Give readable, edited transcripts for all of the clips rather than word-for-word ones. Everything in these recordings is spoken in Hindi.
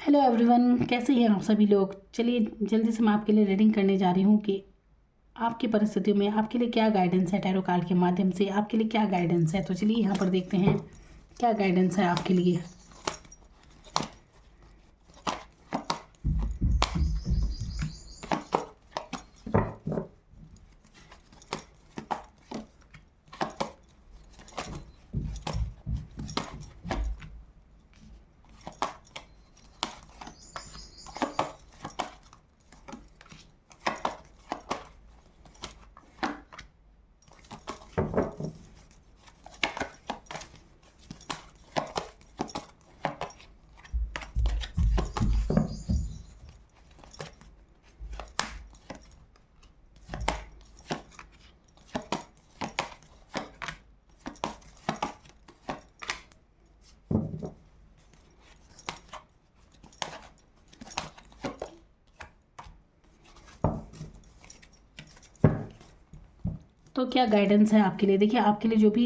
हेलो एवरीवन, कैसे हैं आप सभी लोग। चलिए जल्दी से मैं आपके लिए रीडिंग करने जा रही हूँ कि आपकी परिस्थितियों में आपके लिए क्या गाइडेंस है। टैरो कार्ड के माध्यम से आपके लिए क्या गाइडेंस है। तो चलिए यहाँ पर देखते हैं क्या गाइडेंस है आपके लिए। तो क्या गाइडेंस है आपके लिए। देखिए आपके लिए जो भी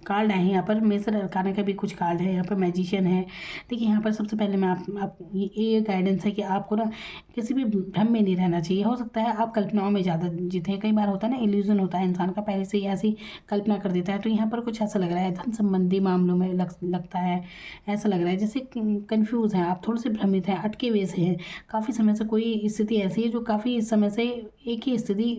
कार्ड आए हैं यहाँ पर मेजर अरकाना का भी कुछ कार्ड है, यहाँ पर मैजिशियन है। देखिए यहाँ पर सबसे पहले मैं आप ये गाइडेंस है कि आपको ना किसी भी भ्रम में नहीं रहना चाहिए। हो सकता है आप कल्पनाओं में ज़्यादा जीते हैं। कई बार होता है ना, इल्यूजन होता है, इंसान का पहले से ही ऐसी कल्पना कर देता है। तो यहाँ पर कुछ ऐसा लग रहा है धन संबंधी मामलों में लगता है, ऐसा लग रहा है जैसे कन्फ्यूज़ हैं आप, थोड़े से भ्रमित हैं, अटके हुए से हैं। काफ़ी समय से कोई स्थिति ऐसी है जो काफ़ी समय से एक ही स्थिति,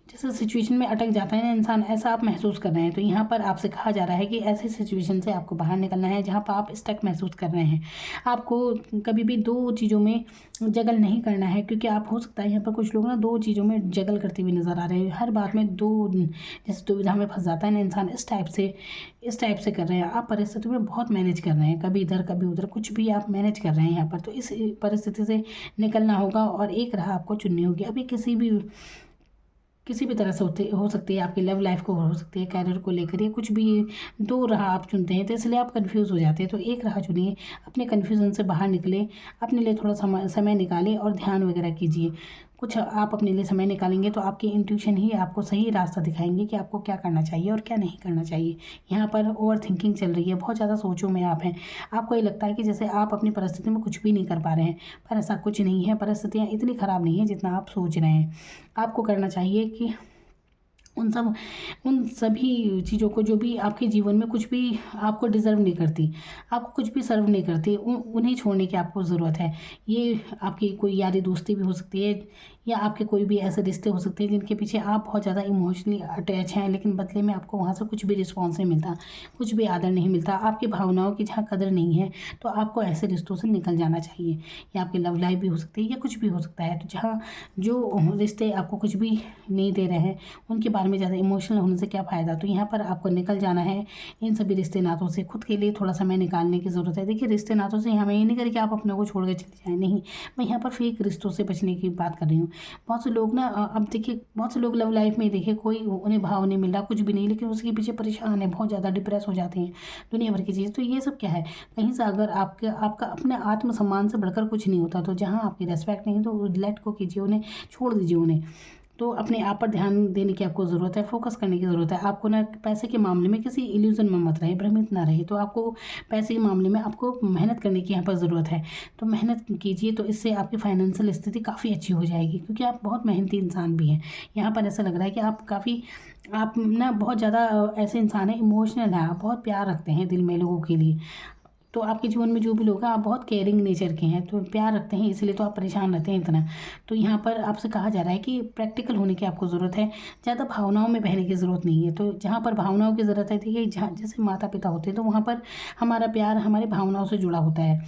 जैसे सिचुएशन में अटक जाता है ना इंसान, ऐसा आप महसूस कर रहे हैं। तो यहाँ पर आपसे कहा जा रहा है कि ऐसे सिचुएशन से आपको बाहर निकलना है जहाँ पर आप स्टक महसूस कर रहे हैं। आपको कभी भी दो चीज़ों में जगल नहीं करना है, क्योंकि आप, हो सकता है यहाँ पर कुछ लोग ना दो चीज़ों में जगल करते हुए नज़र आ रहे हैं। हर बात में दो, जैसे दुविधा में फंस जाता है ना इंसान, इस टाइप से कर रहे हैं आप। परिस्थिति में बहुत मैनेज कर रहे हैं, कभी इधर कभी उधर, कुछ भी आप मैनेज कर रहे हैं यहाँ पर। तो इस परिस्थिति से निकलना होगा और एक राह आपको चुननी होगी। अभी किसी भी तरह से हो सकती है, आपकी लव लाइफ को हो सकती है, कैरियर को लेकर, या कुछ भी। दो राह आप चुनते हैं तो इसलिए आप कंफ्यूज हो जाते हैं। तो एक राह चुनिए, अपने कन्फ्यूज़न से बाहर निकले, अपने लिए थोड़ा समय निकालें और ध्यान वगैरह कीजिए। कुछ आप अपने लिए समय निकालेंगे तो आपकी इंट्यूशन ही आपको सही रास्ता दिखाएंगे कि आपको क्या करना चाहिए और क्या नहीं करना चाहिए। यहाँ पर ओवर थिंकिंग चल रही है, बहुत ज़्यादा सोचों में आप हैं। आपको ये लगता है कि जैसे आप अपनी परिस्थिति में कुछ भी नहीं कर पा रहे हैं, पर ऐसा कुछ नहीं है। परिस्थितियाँ इतनी ख़राब नहीं है जितना आप सोच रहे हैं। आपको करना चाहिए कि उन सभी चीज़ों को, जो भी आपके जीवन में कुछ भी आपको डिज़र्व नहीं करती, आपको कुछ भी सर्व नहीं करती, उन्हें छोड़ने की आपको ज़रूरत है। ये आपकी कोई यारी दोस्ती भी हो सकती है, या आपके कोई भी ऐसे रिश्ते हो सकते हैं जिनके पीछे आप बहुत ज़्यादा इमोशनली अटैच हैं, लेकिन बदले में आपको वहाँ से कुछ भी रिस्पॉन्स नहीं मिलता, कुछ भी आदर नहीं मिलता, आपकी भावनाओं की जहाँ कदर नहीं है। तो आपको ऐसे रिश्तों से निकल जाना चाहिए। या आपकी लव लाइफ भी हो सकती है, या कुछ भी हो सकता है। तो जहाँ जो रिश्ते आपको कुछ भी नहीं दे रहे हैं, उनके बारे में ज़्यादा इमोशनल होने से क्या फ़ायदा। तो यहाँ पर आपको निकल जाना है इन सभी रिश्ते नातों से। खुद के लिए थोड़ा समय निकालने की ज़रूरत है। देखिए रिश्ते नातों से हमें ये नहीं करें कि आप अपने को छोड़ के चले जाएँ, नहीं। मैं यहाँ पर फेक रिश्तों से बचने की बात कर रही हूँ। बहुत से लोग ना, अब देखिए बहुत से लोग लव लाइफ में, देखिए कोई उन्हें भाव नहीं मिल रहा, कुछ भी नहीं, लेकिन उसके पीछे परेशान है, बहुत ज़्यादा डिप्रेस हो जाते हैं, दुनिया भर की चीज़। तो ये सब क्या है, कहीं से अगर आपका अपने आत्मसम्मान से बढ़कर कुछ नहीं होता, तो जहाँ आपकी रेस्पेक्ट नहीं, तो लेट को कीजिए, उन्हें छोड़ दीजिए उन्हें। तो अपने आप पर ध्यान देने की आपको ज़रूरत है, फोकस करने की ज़रूरत है। आपको ना पैसे के मामले में किसी इल्यूज़न में मत रहे, भ्रमित ना रहे। तो आपको पैसे के मामले में आपको मेहनत करने की यहाँ पर ज़रूरत है। तो मेहनत कीजिए, तो इससे आपकी फाइनेंशियल स्थिति काफ़ी अच्छी हो जाएगी, क्योंकि आप बहुत मेहनती इंसान भी हैं। यहाँ पर ऐसा लग रहा है कि आप ना बहुत ज़्यादा ऐसे इंसान हैं, इमोशनल हैं, आप बहुत प्यार रखते हैं दिल में लोगों के लिए। तो आपके जीवन में जो भी लोग हैं, आप बहुत केयरिंग नेचर के हैं, तो प्यार रखते हैं, इसलिए तो आप परेशान रहते हैं इतना। तो यहाँ पर आपसे कहा जा रहा है कि प्रैक्टिकल होने की आपको ज़रूरत है, ज़्यादा भावनाओं में बहने की ज़रूरत नहीं है। तो जहाँ पर भावनाओं की ज़रूरत है, देखिए जहाँ जैसे माता पिता होते हैं, तो वहाँ पर हमारा प्यार हमारी भावनाओं से जुड़ा होता है।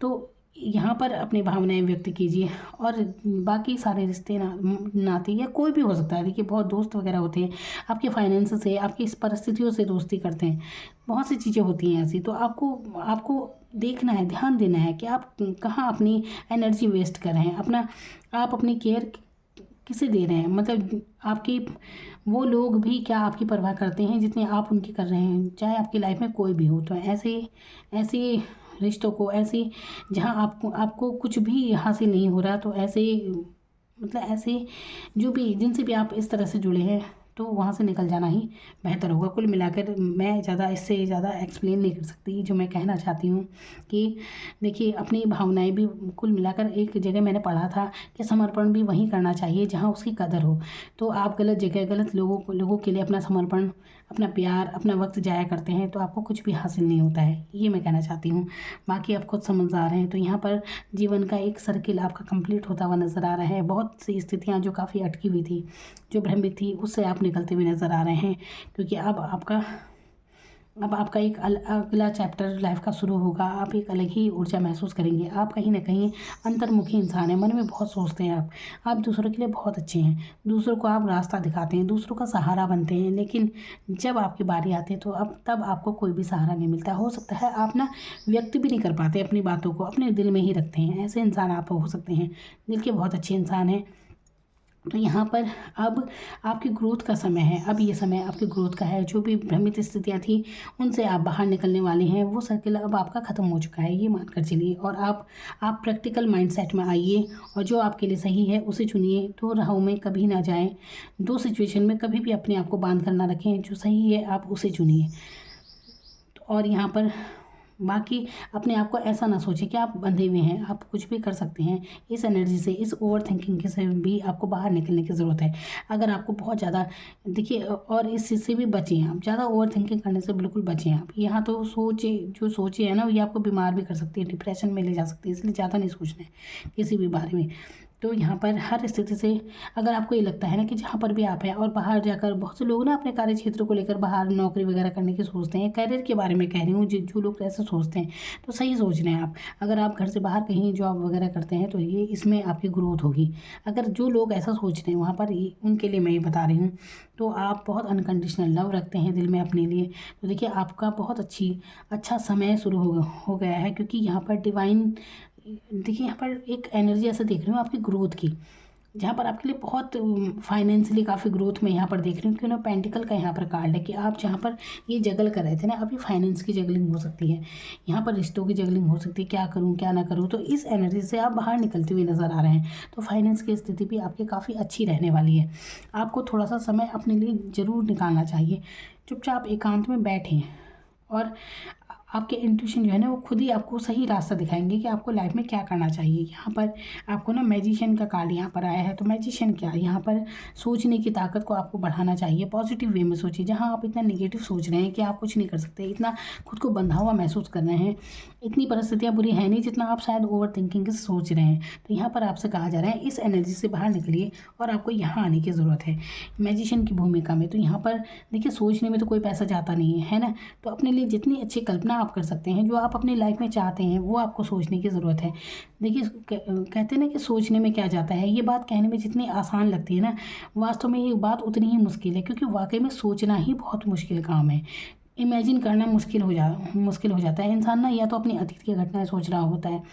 तो यहाँ पर अपनी भावनाएं व्यक्त कीजिए, और बाकी सारे रिश्ते नाते या कोई भी हो सकता है। देखिए बहुत दोस्त वगैरह होते हैं, आपके फाइनेंस से, आपकी इस परिस्थितियों से दोस्ती करते हैं, बहुत सी चीज़ें होती हैं ऐसी। तो आपको आपको देखना है, ध्यान देना है कि आप कहाँ अपनी एनर्जी वेस्ट कर रहे हैं, आप अपनी केयर किसे दे रहे हैं। मतलब आपकी वो लोग भी क्या आपकी परवाह करते हैं जितनी आप उनकी कर रहे हैं, चाहे आपकी लाइफ में कोई भी हो। तो ऐसे ऐसे रिश्तों को, ऐसे जहाँ आपको आपको कुछ भी हासिल नहीं हो रहा, तो ऐसे, मतलब ऐसे जो भी, जिनसे भी आप इस तरह से जुड़े हैं, तो वहाँ से निकल जाना ही बेहतर होगा। कुल मिलाकर मैं ज़्यादा इससे ज़्यादा एक्सप्लेन नहीं कर सकती। जो मैं कहना चाहती हूँ कि देखिए अपनी भावनाएं भी, कुल मिलाकर एक जगह मैंने पढ़ा था कि समर्पण भी वहीं करना चाहिए जहाँ उसकी कदर हो। तो आप गलत जगह गलत लोगों के लिए अपना समर्पण, अपना प्यार, अपना वक्त जाया करते हैं तो आपको कुछ भी हासिल नहीं होता है, ये मैं कहना चाहती हूँ। बाकी आप खुद समझदार हैं। तो यहाँ पर जीवन का एक सर्किल आपका कंप्लीट होता हुआ नज़र आ रहा है। बहुत सी स्थितियाँ जो काफ़ी अटकी हुई थी, जो भ्रमित थी, उससे आप निकलते हुए नज़र आ रहे हैं, क्योंकि अब आपका एक अगला चैप्टर लाइफ का शुरू होगा। आप एक अलग ही ऊर्जा महसूस करेंगे। आप कहीं ना कहीं अंतर्मुखी इंसान हैं, मन में बहुत सोचते हैं आप दूसरों के लिए बहुत अच्छे हैं, दूसरों को आप रास्ता दिखाते हैं, दूसरों का सहारा बनते हैं। लेकिन जब आपकी बारी आती है तो तब आपको कोई भी सहारा नहीं मिलता। हो सकता है आप ना व्यक्त भी नहीं कर पाते अपनी बातों को, अपने दिल में ही रखते हैं। ऐसे इंसान आप हो सकते हैं, दिल के बहुत अच्छे इंसान हैं। तो यहाँ पर अब आपकी ग्रोथ का समय है। अब ये समय आपकी ग्रोथ का है। जो भी भ्रमित स्थितियाँ थी उनसे आप बाहर निकलने वाले हैं। वो सर्किल अब आपका ख़त्म हो चुका है, ये मानकर चलिए। और आप प्रैक्टिकल माइंडसेट में आइए और जो आपके लिए सही है उसे चुनिए। दो राहों में कभी ना जाएं, दो सिचुएशन में कभी भी अपने आप को बांध कर ना रखें। जो सही है आप उसे चुनिए। और यहाँ पर बाकी अपने आप को ऐसा ना सोचें कि आप बंधे हुए हैं, आप कुछ भी कर सकते हैं। इस एनर्जी से, इस ओवर थिंकिंग से भी आपको बाहर निकलने की ज़रूरत है। अगर आपको बहुत ज़्यादा देखिए, और इस चीज़ से भी बचें आप, ज़्यादा ओवर थिंकिंग करने से बिल्कुल बचें आप। यहाँ तो जो सोचे है ना, ये आपको बीमार भी कर सकती है, डिप्रेशन में ले जा सकती है। इसलिए ज़्यादा नहीं सोचना है किसी भी बारे में। तो यहाँ पर हर स्थिति से, अगर आपको ये लगता है ना कि जहाँ पर भी आप हैं और बाहर जाकर, बहुत से लोग ना अपने कार्य क्षेत्र को लेकर बाहर नौकरी वगैरह करने की सोचते हैं, करियर के बारे में कह रही हूँ, जो लोग ऐसे सोचते हैं तो सही सोच रहे हैं आप। अगर आप घर से बाहर कहीं जॉब वगैरह करते हैं तो ये इसमें आपकी ग्रोथ होगी। अगर जो लोग ऐसा सोच रहे हैं वहाँ पर, उनके लिए मैं ये बता रही हूँ। तो आप बहुत अनकंडीशनल लव रखते हैं दिल में अपने लिए। तो देखिए आपका बहुत अच्छा समय शुरू हो गया है, क्योंकि यहाँ पर डिवाइन, देखिए यहाँ पर एक एनर्जी ऐसे देख रही हूँ आपकी ग्रोथ की, जहाँ पर आपके लिए बहुत फाइनेंशियली काफ़ी ग्रोथ में यहाँ पर देख रही हूँ। क्यों ना, पेंटिकल का यहाँ पर कार्ड है कि आप जहाँ पर ये जगल कर रहे थे ना, अभी फाइनेंस की जगलिंग हो सकती है, यहाँ पर रिश्तों की जगलिंग हो सकती है, क्या करूँ क्या ना करूँ। तो इस एनर्जी से आप बाहर निकलते हुए नज़र आ रहे हैं। तो फाइनेंस की स्थिति भी आपकी काफ़ी अच्छी रहने वाली है। आपको थोड़ा सा समय अपने लिए ज़रूर निकालना चाहिए। चुपचाप एकांत में बैठें और आपके इंट्यूशन जो है ना, वो खुद ही आपको सही रास्ता दिखाएंगे कि आपको लाइफ में क्या करना चाहिए। यहाँ पर आपको ना मैजिशियन का कार्ड यहाँ पर आया है। तो मैजिशियन क्या है, यहाँ पर सोचने की ताकत को आपको बढ़ाना चाहिए। पॉजिटिव वे में सोचिए। जहाँ आप इतना निगेटिव सोच रहे हैं कि आप कुछ नहीं कर सकते, इतना खुद को बंधा हुआ महसूस कर रहे हैं, इतनी परिस्थितियाँ बुरी है नहीं जितना आप शायद ओवर थिंकिंग से सोच रहे हैं। तो यहाँ पर आपसे कहा जा रहा है इस एनर्जी से बाहर निकलिए और आपको यहाँ आने की ज़रूरत है मैजिशियन की भूमिका में। तो यहाँ पर देखिए, सोचने में तो कोई पैसा जाता नहीं है ना। तो अपने लिए जितनी अच्छी कल्पना आप कर सकते हैं, जो आप अपनी लाइफ में चाहते हैं, वो आपको सोचने की ज़रूरत है। देखिए कहते हैं ना कि सोचने में क्या जाता है। ये बात कहने में जितनी आसान लगती है ना, वास्तव में ये बात उतनी ही मुश्किल है, क्योंकि वाकई में सोचना ही बहुत मुश्किल काम है। इमेजिन करना मुश्किल हो जाता है। इंसान ना या तो अपनी अतीत की घटनाएं सोच रहा होता है,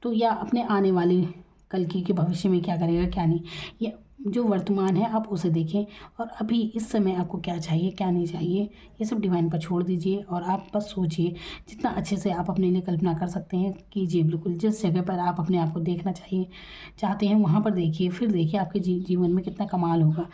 तो या अपने आने वाले कल की कि भविष्य में क्या करेगा क्या नहीं। या जो वर्तमान है आप उसे देखें, और अभी इस समय आपको क्या चाहिए क्या नहीं चाहिए, ये सब डिवाइन पर छोड़ दीजिए और आप बस सोचिए। जितना अच्छे से आप अपने लिए कल्पना कर सकते हैं कीजिए। बिल्कुल जिस जगह पर आप अपने आप को देखना चाहते हैं वहाँ पर देखिए। फिर देखिए आपके जीवन में कितना कमाल होगा।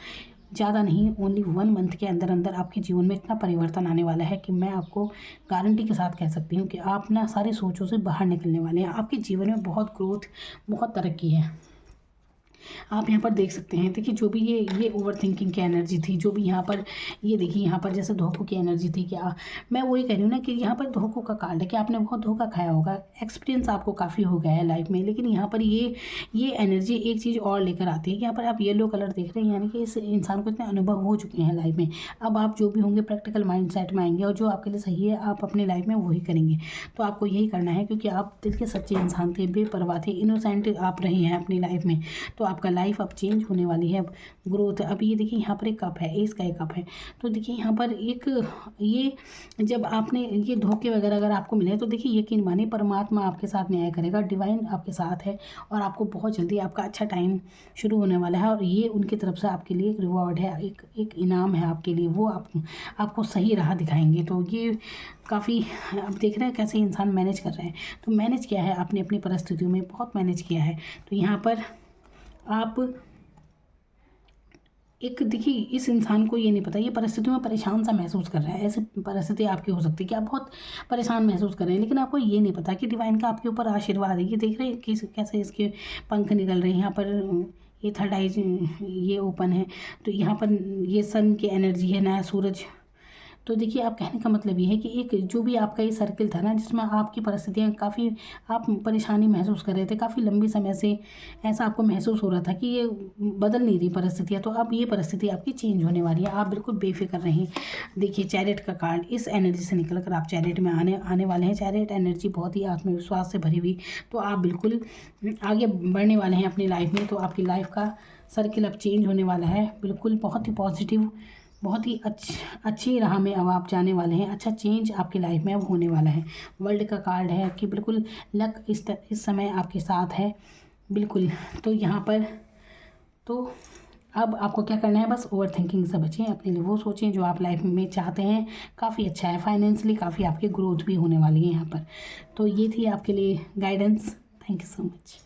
ज़्यादा नहीं, ओनली 1 मंथ के अंदर अंदर आपके जीवन में इतना परिवर्तन आने वाला है कि मैं आपको गारंटी के साथ कह सकती हूँ कि आप ना सारी सोचों से बाहर निकलने वाले हैं। आपके जीवन में बहुत ग्रोथ, बहुत तरक्की है। आप यहाँ पर देख सकते हैं। देखिए जो भी ये ओवर थिंकिंग की एनर्जी थी, जो भी यहाँ पर, ये देखिए यहाँ पर जैसे धोखों की एनर्जी थी। क्या मैं वही कह रही हूँ ना कि यहाँ पर धोखों का कार्ड है कि आपने बहुत धोखा खाया होगा। एक्सपीरियंस आपको काफ़ी हो गया है लाइफ में। लेकिन यहाँ पर ये एनर्जी एक चीज़ और लेकर आती है कि यहाँ पर आप येलो कलर देख रहे हैं, यानी कि इस इंसान को इतने अनुभव हो चुके हैं लाइफ में। अब आप जो भी होंगे प्रैक्टिकल माइंड सेट में आएंगे और जो आपके लिए सही है आप अपने लाइफ में वही करेंगे। तो आपको यही करना है, क्योंकि आप दिल के सच्चे इंसान थे, बेपरवाह थे, इनोसेंट आप रहे हैं अपनी लाइफ में। तो आपका लाइफ अब चेंज होने वाली है, ग्रोथ। अब ये देखिए यहाँ पर एक कप है, एस का एक कप है। तो देखिए यहाँ पर ये जब आपने ये धोखे वगैरह अगर आपको मिले तो देखिए यकीन मानिए परमात्मा आपके साथ न्याय करेगा, डिवाइन आपके साथ है और आपको बहुत जल्दी आपका अच्छा टाइम शुरू होने वाला है। और ये उनकी तरफ से आपके लिए एक रिवॉर्ड है, एक इनाम है आपके लिए। वो आपको सही राह दिखाएंगे। तो ये काफ़ी, आप देख रहे हैं कैसे इंसान मैनेज कर रहे हैं। तो मैनेज किया है आपने अपनी परिस्थितियों में, बहुत मैनेज किया है। तो यहाँ पर आप एक देखिए, इस इंसान को ये नहीं पता, ये परिस्थितियों में परेशान सा महसूस कर रहा है। ऐसी परिस्थिति आपकी हो सकती है कि आप बहुत परेशान महसूस कर रहे हैं, लेकिन आपको ये नहीं पता कि डिवाइन का आपके ऊपर आशीर्वाद है। ये देख रहे हैं कि कैसे इसके पंख निकल रहे हैं। यहाँ पर ये थर्ड आई ये ओपन है, तो यहाँ पर ये सन की एनर्जी है, नया सूरज। तो देखिए, आप कहने का मतलब ये है कि एक जो भी आपका ये सर्किल था ना, जिसमें आपकी परिस्थितियाँ काफ़ी, आप परेशानी महसूस कर रहे थे काफ़ी लंबी समय से, ऐसा आपको महसूस हो रहा था कि ये बदल नहीं रही परिस्थितियाँ, तो अब ये परिस्थिति आपकी चेंज होने वाली है। आप बिल्कुल बेफिक्र रहें। देखिए, चैरियट का कार्ड, इस एनर्जी से निकल कर आप चैरियट में आने वाले हैं। चैरियट एनर्जी बहुत ही आत्मविश्वास से भरी हुई, तो आप बिल्कुल आगे बढ़ने वाले हैं अपनी लाइफ में। तो आपकी लाइफ का सर्किल अब चेंज होने वाला है, बिल्कुल बहुत ही पॉजिटिव, बहुत ही अच्छी राह में अब आप जाने वाले हैं। अच्छा चेंज आपकी लाइफ में अब होने वाला है। वर्ल्ड का कार्ड है कि बिल्कुल लक इस समय आपके साथ है, बिल्कुल। तो यहाँ पर तो अब आपको क्या करना है, बस ओवर थिंकिंग से बचें, अपने लिए वो सोचें जो आप लाइफ में चाहते हैं। काफ़ी अच्छा है, फाइनेंशियली काफ़ी आपकी ग्रोथ भी होने वाली है यहाँ पर। तो ये थी आपके लिए guidance. Thank you so much.